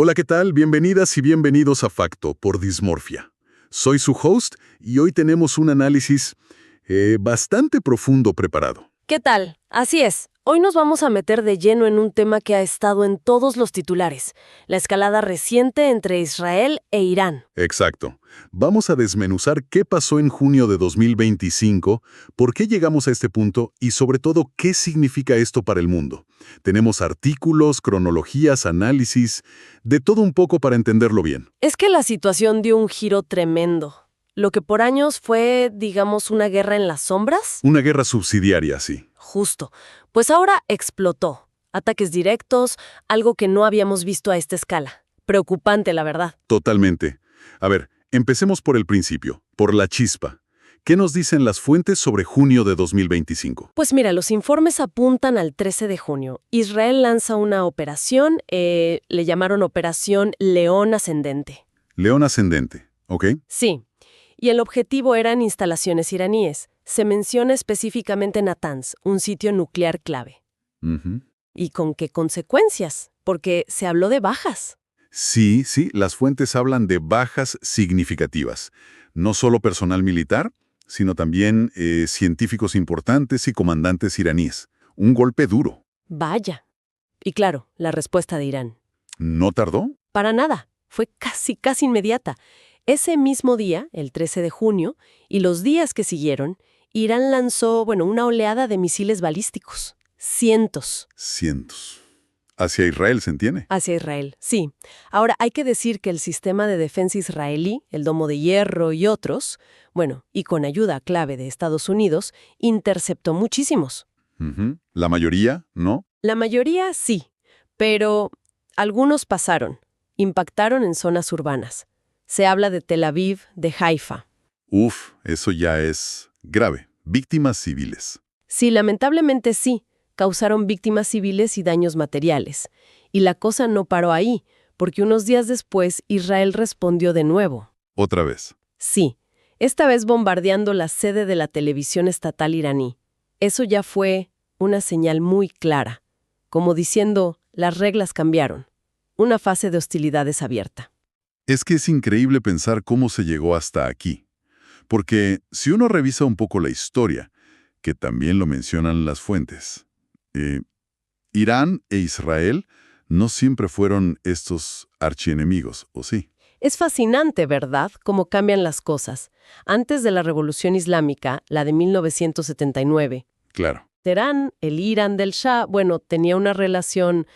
Hola, ¿qué tal? Bienvenidas y bienvenidos a Facto por Dismorfia. Soy su host y hoy tenemos un análisis bastante profundo preparado. ¿Qué tal? Así es. Hoy nos vamos a meter de lleno en un tema que ha estado en todos los titulares, la escalada reciente entre Israel e Irán. Exacto. Vamos a desmenuzar qué pasó en junio de 2025, por qué llegamos a este punto y sobre todo qué significa esto para el mundo. Tenemos artículos, cronologías, análisis, de todo un poco para entenderlo bien. Es que la situación dio un giro tremendo. Lo que por años fue, digamos, una guerra en las sombras. Una guerra subsidiaria, sí. Justo. Pues ahora explotó. Ataques directos, algo que no habíamos visto a esta escala. Preocupante, la verdad. Totalmente. A ver, empecemos por el principio, por la chispa. ¿Qué nos dicen las fuentes sobre junio de 2025? Pues mira, los informes apuntan al 13 de junio. Israel lanza una operación, le llamaron Operación León Ascendente. León ascendente, ¿ok? Sí, y el objetivo eran instalaciones iraníes. Se menciona específicamente Natanz, un sitio nuclear clave. Ujú. ¿Y con qué consecuencias? Porque se habló de bajas. Sí, las fuentes hablan de bajas significativas. No solo personal militar, sino también científicos importantes y comandantes iraníes. Un golpe duro. Vaya. Y claro, la respuesta de Irán. ¿No tardó? Para nada. Fue casi inmediata. Ese mismo día, el 13 de junio, y los días que siguieron, Irán lanzó, una oleada de misiles balísticos. Cientos. Hacia Israel, ¿se entiende? Hacia Israel, sí. Ahora, hay que decir que el sistema de defensa israelí, el Domo de Hierro y otros, y con ayuda clave de Estados Unidos, interceptó muchísimos. Ujú. ¿La mayoría, no? La mayoría sí, pero algunos pasaron, impactaron en zonas urbanas. Se habla de Tel Aviv, de Haifa. Uf, eso ya es grave. Víctimas civiles. Sí, lamentablemente sí, causaron víctimas civiles y daños materiales. Y la cosa no paró ahí, porque unos días después Israel respondió de nuevo. Otra vez. Sí, esta vez bombardeando la sede de la televisión estatal iraní. Eso ya fue una señal muy clara, como diciendo, las reglas cambiaron. Una fase de hostilidades abierta. Es que es increíble pensar cómo se llegó hasta aquí. Porque si uno revisa un poco la historia, que también lo mencionan las fuentes, Irán e Israel no siempre fueron estos archienemigos, ¿o sí? Es fascinante, ¿verdad?, cómo cambian las cosas. Antes de la Revolución Islámica, la de 1979, Claro. Teherán, el Irán del Shah, tenía una relación,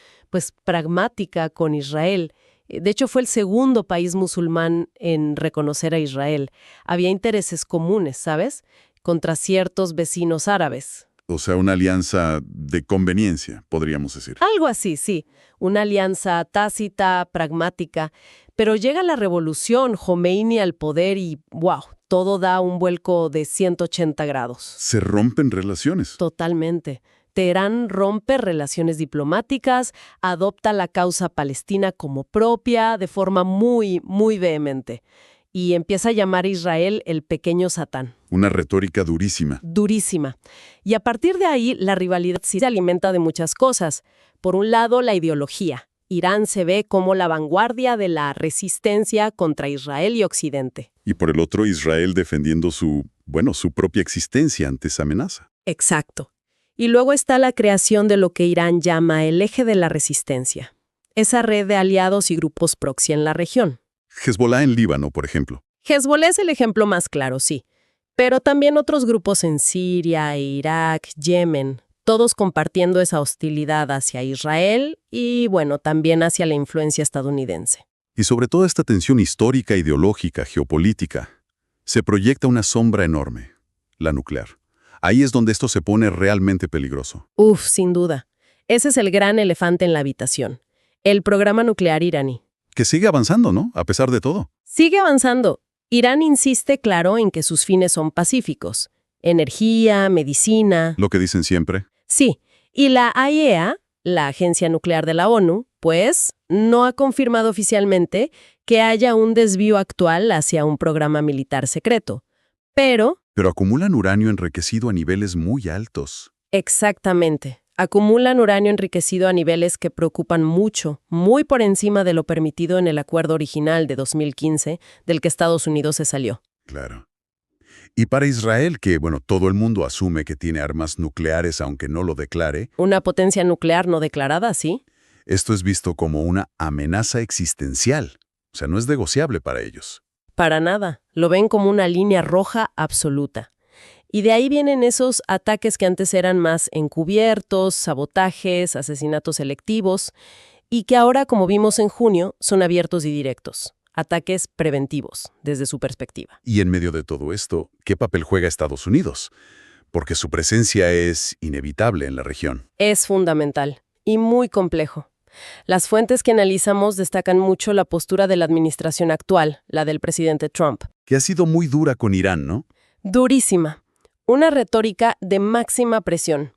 pragmática con Israel. De hecho, fue el segundo país musulmán en reconocer a Israel. Había intereses comunes, ¿sabes?, contra ciertos vecinos árabes. O sea, una alianza de conveniencia, podríamos decir. Algo así, sí. Una alianza tácita, pragmática. Pero llega la revolución, Jomeini al poder y, ¡wow!, todo da un vuelco de 180 grados. Se rompen relaciones. Totalmente. Teherán rompe relaciones diplomáticas, adopta la causa palestina como propia de forma muy vehemente y empieza a llamar a Israel el pequeño Satán. Una retórica durísima. Durísima. Y a partir de ahí, la rivalidad sí se alimenta de muchas cosas. Por un lado, la ideología. Irán se ve como la vanguardia de la resistencia contra Israel y Occidente. Y por el otro, Israel defendiendo su propia existencia ante esa amenaza. Exacto. Y luego está la creación de lo que Irán llama el eje de la resistencia. Esa red de aliados y grupos proxy en la región. Hezbollah en Líbano, por ejemplo. Hezbollah es el ejemplo más claro, sí. Pero también otros grupos en Siria, Irak, Yemen, todos compartiendo esa hostilidad hacia Israel y, también hacia la influencia estadounidense. Y sobre toda esta tensión histórica, ideológica, geopolítica, se proyecta una sombra enorme, la nuclear. Ahí es donde esto se pone realmente peligroso. Sin duda. Ese es el gran elefante en la habitación. El programa nuclear iraní. Que sigue avanzando, ¿no? A pesar de todo. Sigue avanzando. Irán insiste, claro, en que sus fines son pacíficos. Energía, medicina. Lo que dicen siempre. Sí. Y la IAEA, la Agencia Nuclear de la ONU, no ha confirmado oficialmente que haya un desvío actual hacia un programa militar secreto. Pero acumulan uranio enriquecido a niveles muy altos. exactamente. Acumulan uranio enriquecido a niveles que preocupan mucho, muy por encima de lo permitido en el acuerdo original de 2015, del que Estados Unidos se salió. Claro. Y para Israel, que, bueno, todo el mundo asume que tiene armas nucleares aunque no lo declare, Una potencia nuclear no declarada, ¿sí? esto es visto como una amenaza existencial. O sea, no es negociable para ellos. Para nada. Lo ven como una línea roja absoluta. Y de ahí vienen esos ataques que antes eran más encubiertos, sabotajes, asesinatos selectivos, y que ahora, como vimos en junio, son abiertos y directos. Ataques preventivos, desde su perspectiva. Y en medio de todo esto, ¿qué papel juega Estados Unidos? Porque su presencia es inevitable en la región. Es fundamental y muy complejo. Las fuentes que analizamos destacan mucho la postura de la administración actual, la del presidente Trump. Que ha sido muy dura con Irán, ¿no? Durísima. Una retórica de máxima presión.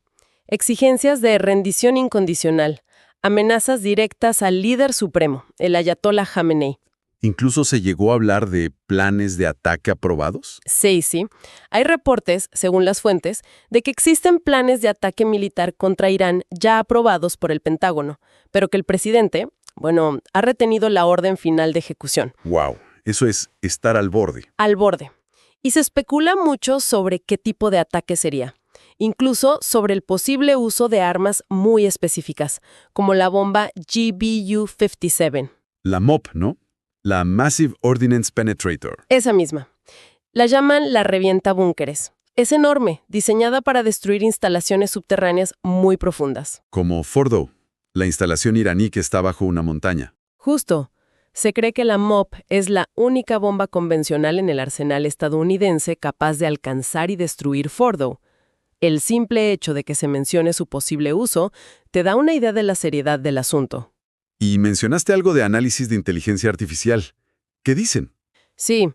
Exigencias de rendición incondicional. Amenazas directas al líder supremo, el ayatollah Jamenei. Incluso se llegó a hablar de planes de ataque aprobados. Sí. Hay reportes, según las fuentes, de que existen planes de ataque militar contra Irán ya aprobados por el Pentágono, pero que el presidente, ha retenido la orden final de ejecución. ¡Wow! Eso es estar al borde. Al borde. Y se especula mucho sobre qué tipo de ataque sería. Incluso sobre el posible uso de armas muy específicas, como la bomba GBU-57. La MOP, ¿no? La Massive Ordnance Penetrator. Esa misma. La llaman la revienta búnkeres. Es enorme, diseñada para destruir instalaciones subterráneas muy profundas. Como Fordow, la instalación iraní que está bajo una montaña. Justo. Se cree que la MOP es la única bomba convencional en el arsenal estadounidense capaz de alcanzar y destruir Fordow. El simple hecho de que se mencione su posible uso te da una idea de la seriedad del asunto. Y mencionaste algo de análisis de inteligencia artificial. ¿Qué dicen? Sí,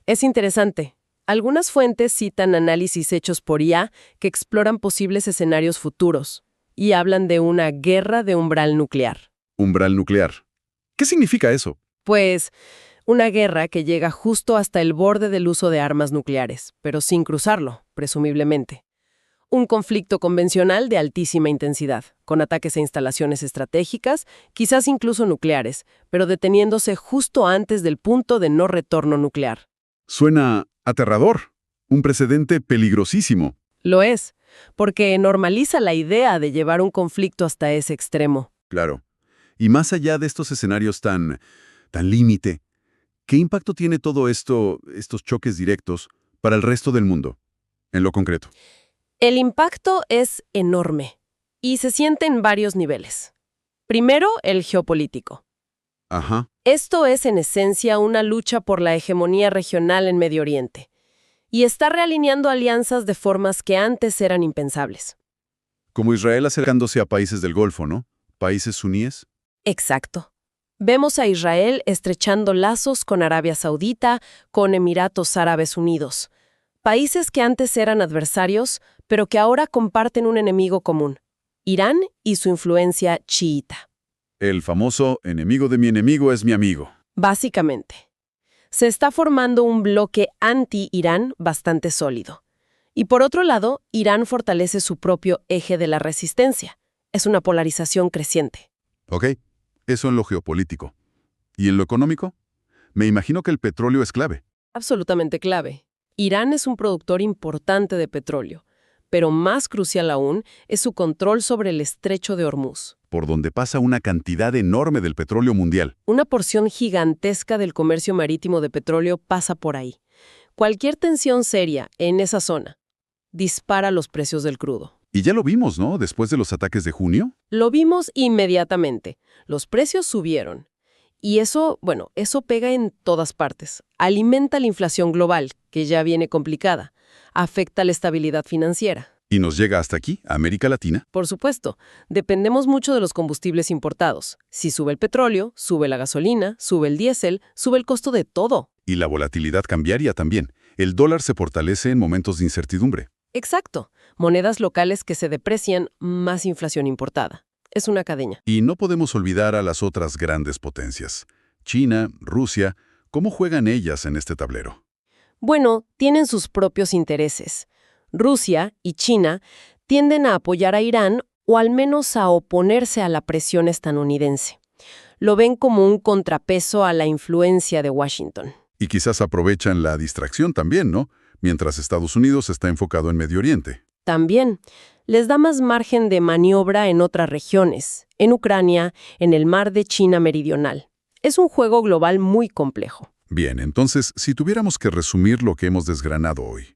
es interesante. Algunas fuentes citan análisis hechos por IA que exploran posibles escenarios futuros y hablan de una guerra de umbral nuclear. Umbral nuclear. ¿Qué significa eso? Pues, una guerra que llega justo hasta el borde del uso de armas nucleares, pero sin cruzarlo, presumiblemente. Un conflicto convencional de altísima intensidad, con ataques a instalaciones estratégicas, quizás incluso nucleares, pero deteniéndose justo antes del punto de no retorno nuclear. Suena aterrador. Un precedente peligrosísimo. Lo es, porque normaliza la idea de llevar un conflicto hasta ese extremo. Claro. Y más allá de estos escenarios tan límite, ¿qué impacto tiene todo esto, estos choques directos, para el resto del mundo, en lo concreto? El impacto es enorme y se siente en varios niveles. Primero, el geopolítico. Ajá. Esto es, en esencia, una lucha por la hegemonía regional en Medio Oriente y está realineando alianzas de formas que antes eran impensables. Como Israel acercándose a países del Golfo, ¿no? Países suníes. Exacto. Vemos a Israel estrechando lazos con Arabia Saudita, con Emiratos Árabes Unidos, países que antes eran adversarios, pero que ahora comparten un enemigo común, Irán y su influencia chiita. El famoso enemigo de mi enemigo es mi amigo. Básicamente, se está formando un bloque anti-Irán bastante sólido. Y por otro lado, Irán fortalece su propio eje de la resistencia. Es una polarización creciente. Ok, eso en lo geopolítico. ¿Y en lo económico? Me imagino que el petróleo es clave. Absolutamente clave. Irán es un productor importante de petróleo, pero más crucial aún es su control sobre el estrecho de Hormuz. Por donde pasa una cantidad enorme del petróleo mundial. Una porción gigantesca del comercio marítimo de petróleo pasa por ahí. Cualquier tensión seria en esa zona dispara los precios del crudo. Y ya lo vimos, ¿no? Después de los ataques de junio. Lo vimos inmediatamente. Los precios subieron. Y eso pega en todas partes. Alimenta la inflación global, que ya viene complicada. Afecta la estabilidad financiera. Y nos llega hasta aquí, a América Latina. Por supuesto, dependemos mucho de los combustibles importados. Si sube el petróleo, sube la gasolina, sube el diésel, sube el costo de todo. Y la volatilidad cambiaria también. El dólar se fortalece en momentos de incertidumbre. Exacto. Monedas locales que se deprecian, más inflación importada. Es una cadena. Y no podemos olvidar a las otras grandes potencias. China, Rusia, ¿cómo juegan ellas en este tablero? Bueno, tienen sus propios intereses. Rusia y China tienden a apoyar a Irán o al menos a oponerse a la presión estadounidense. Lo ven como un contrapeso a la influencia de Washington. Y quizás aprovechan la distracción también, ¿no? Mientras Estados Unidos está enfocado en Medio Oriente. También les da más margen de maniobra en otras regiones, en Ucrania, en el mar de China Meridional. Es un juego global muy complejo. Bien, entonces, si tuviéramos que resumir lo que hemos desgranado hoy,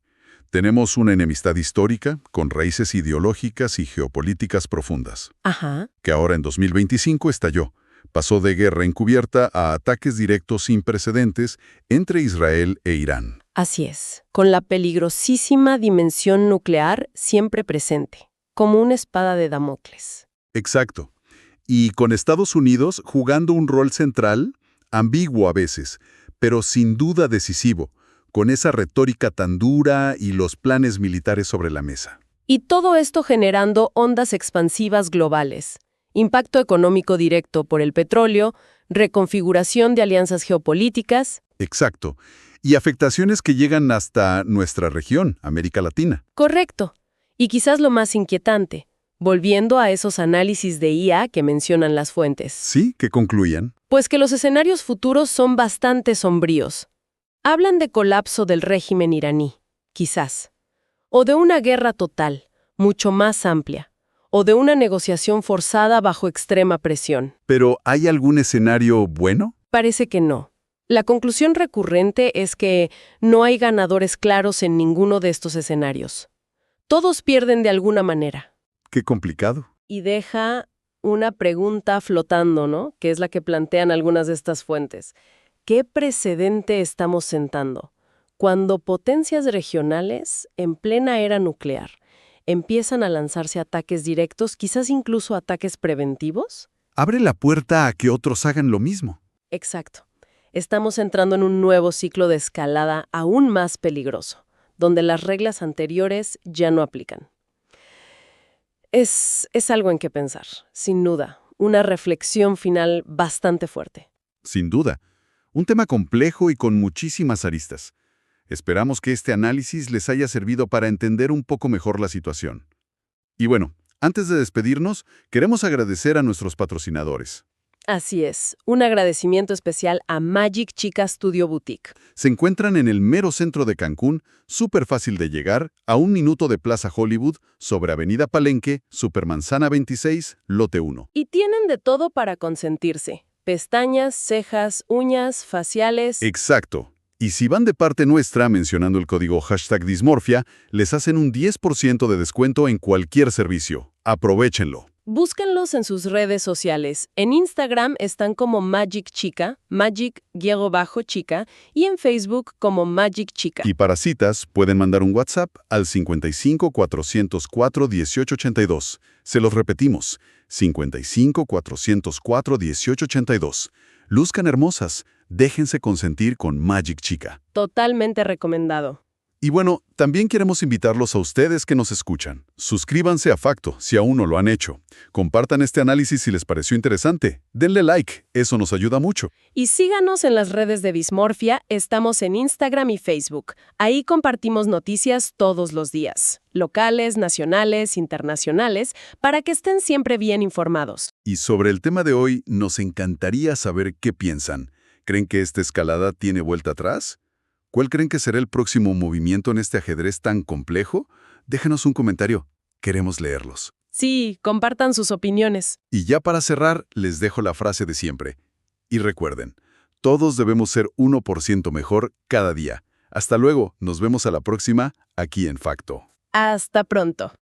tenemos una enemistad histórica con raíces ideológicas y geopolíticas profundas, Ajá. que ahora en 2025 estalló. Pasó de guerra encubierta a ataques directos sin precedentes entre Israel e Irán. Así es, con la peligrosísima dimensión nuclear siempre presente, como una espada de Damocles. Exacto. Y con Estados Unidos jugando un rol central, ambiguo a veces, pero sin duda decisivo, con esa retórica tan dura y los planes militares sobre la mesa. Y todo esto generando ondas expansivas globales. Impacto económico directo por el petróleo, reconfiguración de alianzas geopolíticas. Exacto. Y afectaciones que llegan hasta nuestra región, América Latina. Correcto. Y quizás lo más inquietante, volviendo a esos análisis de IA que mencionan las fuentes. Sí, que concluyan. Pues que los escenarios futuros son bastante sombríos. Hablan de colapso del régimen iraní, quizás. O de una guerra total, mucho más amplia. O de una negociación forzada bajo extrema presión. ¿Pero hay algún escenario bueno? Parece que no. La conclusión recurrente es que no hay ganadores claros en ninguno de estos escenarios. Todos pierden de alguna manera. Qué complicado. Y deja una pregunta flotando, ¿no? Que es la que plantean algunas de estas fuentes. ¿Qué precedente estamos sentando? Cuando potencias regionales, en plena era nuclear, empiezan a lanzarse ataques directos, quizás incluso ataques preventivos. Abre la puerta a que otros hagan lo mismo. Exacto. Estamos entrando en un nuevo ciclo de escalada aún más peligroso, donde las reglas anteriores ya no aplican. Es algo en qué pensar, sin duda. Una reflexión final bastante fuerte. Sin duda. Un tema complejo y con muchísimas aristas. Esperamos que este análisis les haya servido para entender un poco mejor la situación. Y bueno, antes de despedirnos, queremos agradecer a nuestros patrocinadores. Así es, un agradecimiento especial a Magic Chica Studio Boutique. Se encuentran en el mero centro de Cancún, súper fácil de llegar, a 1 minuto de Plaza Hollywood, sobre Avenida Palenque, Supermanzana 26, Lote 1. Y tienen de todo para consentirse. Pestañas, cejas, uñas, faciales. Exacto. Y si van de parte nuestra mencionando el código #Dismorfia, les hacen un 10% de descuento en cualquier servicio. Aprovechenlo. Búsquenlos en sus redes sociales. En Instagram están como Magic Chica, Magic_Chica, y en Facebook como Magic Chica. Y para citas, pueden mandar un WhatsApp al 55 404 1882. Se los repetimos, 55 404 1882. Luzcan hermosas, déjense consentir con Magic Chica. Totalmente recomendado. Y bueno, también queremos invitarlos a ustedes que nos escuchan. Suscríbanse a Facto si aún no lo han hecho. Compartan este análisis si les pareció interesante. Denle like, eso nos ayuda mucho. Y síganos en las redes de Dismorfia, estamos en Instagram y Facebook. Ahí compartimos noticias todos los días, locales, nacionales, internacionales, para que estén siempre bien informados. Y sobre el tema de hoy, nos encantaría saber qué piensan. ¿Creen que esta escalada tiene vuelta atrás? ¿Cuál creen que será el próximo movimiento en este ajedrez tan complejo? Déjenos un comentario. Queremos leerlos. Sí, compartan sus opiniones. Y ya para cerrar, les dejo la frase de siempre. Y recuerden, todos debemos ser 1% mejor cada día. Hasta luego, nos vemos a la próxima, aquí en Facto. Hasta pronto.